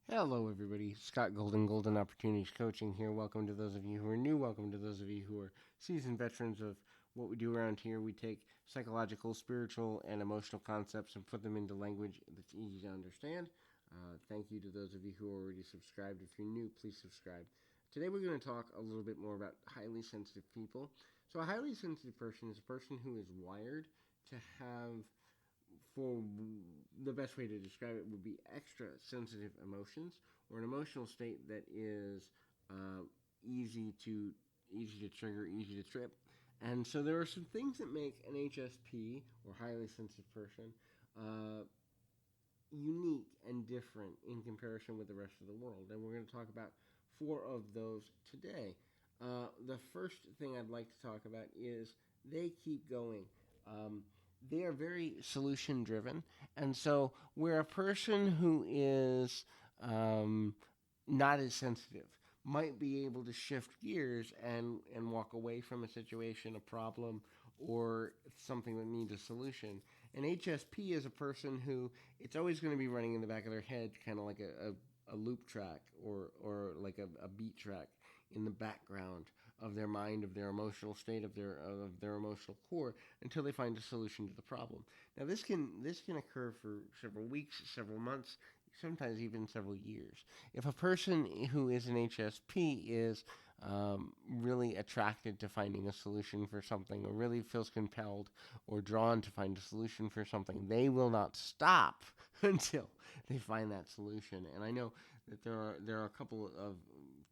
Hello, everybody. Scott Golden, Golden Opportunities Coaching here. Welcome to those of you who are new. Welcome to those of you who are seasoned veterans of what we do around here. We take psychological, spiritual, and emotional concepts and put them into language that's easy to understand. Thank you to those of you who are already subscribed. If you're new, please subscribe. Today, we're going to talk a little bit more about highly sensitive people. So, a highly sensitive person is a person who is wired to have, for the best way to describe it would be extra sensitive emotions, or an emotional state that is uh, easy to easy to trigger, easy to trip. And so there are some things that make an HSP, or highly sensitive person, uh, unique and different in comparison with the rest of the world. And we're going to talk about four of those today. The first thing I'd like to talk about is they keep going. Um, they are very solution driven. And so, where a person who is um, not as sensitive might be able to shift gears and walk away from a situation, a problem, or something that needs a solution. An HSP is a person who it's always going to be running in the back of their head, kind of like a loop track or like a beat track in the background of their mind, of their emotional state, of their emotional core, until they find a solution to the problem. Now, this can occur for several weeks, several months, sometimes even several years. If a person who is an HSP is really attracted to finding a solution for something, or really feels compelled or drawn to find a solution for something, they will not stop until they find that solution. And I know that there are a couple of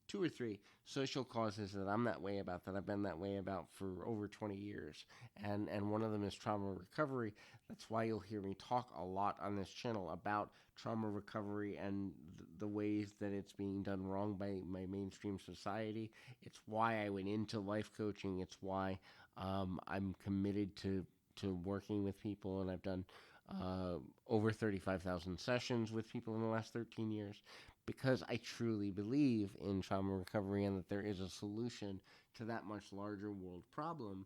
two or three social causes that I'm that way about, that I've been that way about for over 20 years. And one of them is trauma recovery. That's why you'll hear me talk a lot on this channel about trauma recovery and the ways that it's being done wrong by my mainstream society. It's why I went into life coaching. It's why I'm committed to working with people, and I've done over 35,000 sessions with people in the last 13 years, because I truly believe in trauma recovery and that there is a solution to that much larger world problem.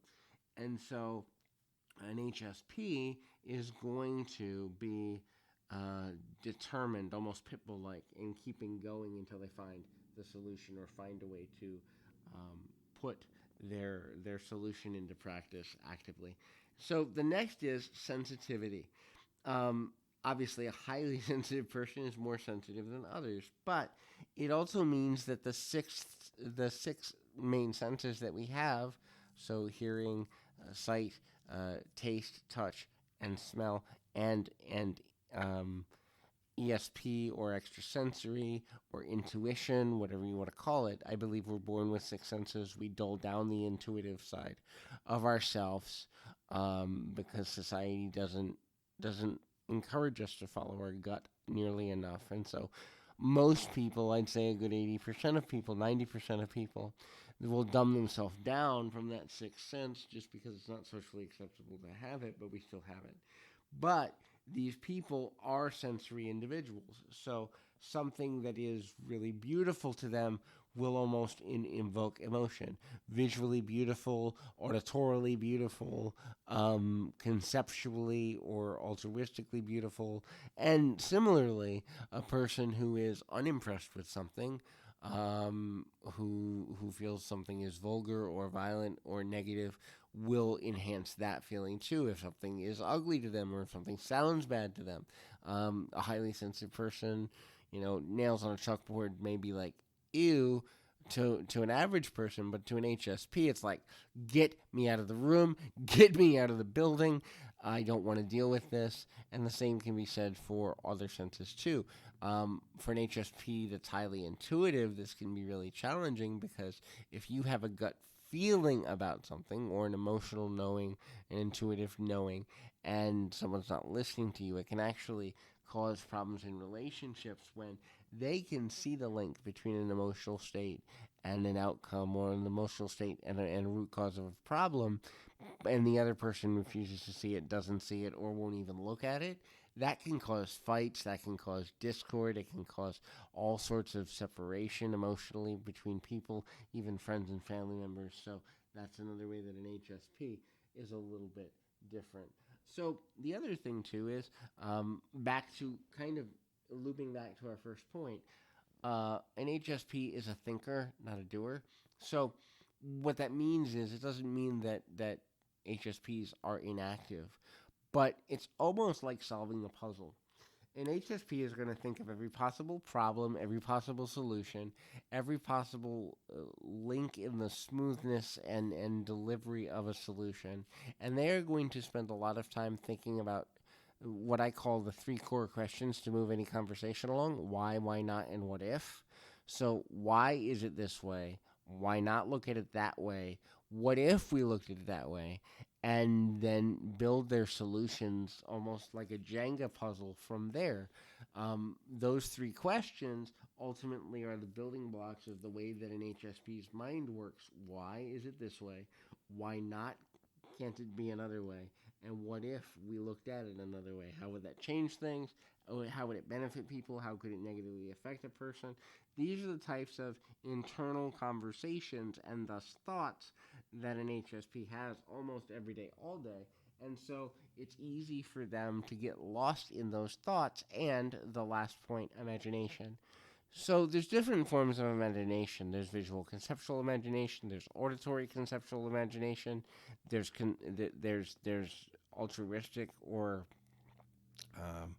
And so an HSP is going to be determined, almost pitbull like, in keeping going until they find the solution or find a way to put their solution into practice actively. So the next is sensitivity. Obviously, a highly sensitive person is more sensitive than others, but it also means that the six main senses that we have, so hearing, sight, taste, touch, and smell, and ESP or extrasensory or intuition, whatever you want to call it. I believe we're born with six senses. We dull down the intuitive side of ourselves because society doesn't encourage us to follow our gut nearly enough. And so most people, I'd say a good 80% of people, 90% of people, will dumb themselves down from that sixth sense just because it's not socially acceptable to have it, but we still have it. But these people are sensory individuals. So something that is really beautiful to them will almost invoke emotion. Visually beautiful, auditorily beautiful, conceptually or altruistically beautiful. And similarly, a person who is unimpressed with something, who feels something is vulgar or violent or negative, will enhance that feeling too. If something is ugly to them or if something sounds bad to them, a highly sensitive person, nails on a chalkboard may be like ew to an average person, but to an HSP, it's like, get me out of the room, get me out of the building. I don't want to deal with this. And the same can be said for other senses too. For an HSP that's highly intuitive, this can be really challenging, because if you have a gut feeling about something, or an emotional knowing, an intuitive knowing, and someone's not listening to you, it can actually cause problems in relationships when they can see the link between an emotional state and an outcome, or an emotional state and a root cause of a problem, and the other person refuses to see it, doesn't see it, or won't even look at it. That can cause fights, that can cause discord, it can cause all sorts of separation emotionally between people, even friends and family members. So that's another way that an HSP is a little bit different. So the other thing too is, back to kind of looping back to our first point, an HSP is a thinker, not a doer. So what that means is it doesn't mean that HSPs are inactive, but it's almost like solving a puzzle. An HSP is going to think of every possible problem, every possible solution, every possible link in the smoothness and delivery of a solution. And they are going to spend a lot of time thinking about what I call the three core questions to move any conversation along: why not, and what if. So, why is it this way? Why not look at it that way? What if we looked at it that way? And then build their solutions almost like a Jenga puzzle from there. Those three questions ultimately are the building blocks of the way that an HSP's mind works. Why is it this way? Why not? Can't it be another way? And what if we looked at it another way? How would that change things? How would it benefit people? How could it negatively affect a person? These are the types of internal conversations and thus thoughts that an HSP has almost every day, all day. And so it's easy for them to get lost in those thoughts and the last point, imagination. So there's different forms of imagination. There's visual conceptual imagination. There's auditory conceptual imagination. There's altruistic or um,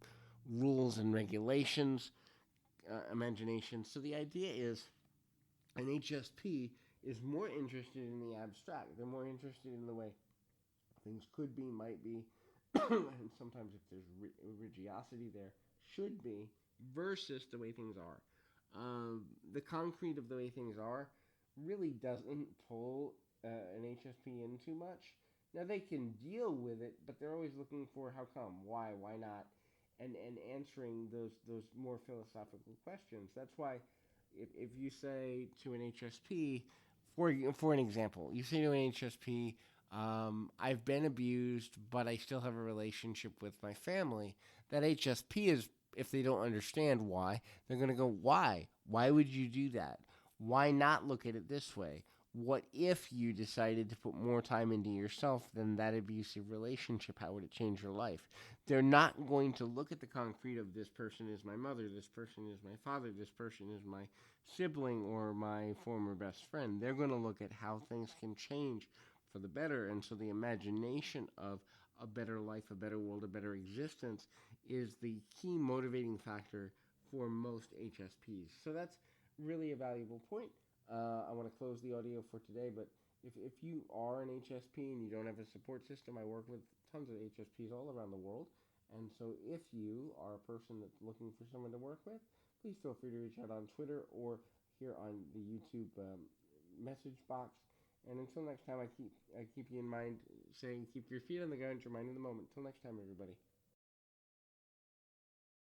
rules and regulations imagination. So the idea is an HSP is more interested in the abstract. They're more interested in the way things could be, might be, and sometimes if there's religiosity there, should be, versus the way things are. The concrete of the way things are really doesn't pull an HSP in too much. Now they can deal with it, but they're always looking for how come, why not, and answering those more philosophical questions. That's why if you say to an HSP, for an example, you say to an HSP, I've been abused, but I still have a relationship with my family. That HSP is, if they don't understand why, they're going to go, why? Why would you do that? Why not look at it this way? What if you decided to put more time into yourself than that abusive relationship? How would it change your life? They're not going to look at the concrete of this person is my mother, this person is my father, this person is my sibling or my former best friend. They're going to look at how things can change for the better. And so the imagination of a better life, a better world, a better existence is the key motivating factor for most HSPs. So that's really a valuable point. I want to close the audio for today, but if you are an HSP and you don't have a support system, I work with tons of HSPs all around the world. And so if you are a person that's looking for someone to work with, please feel free to reach out on Twitter or here on the YouTube message box. And until next time, I keep you in mind, saying keep your feet on the ground, your mind in the moment. Until next time, everybody.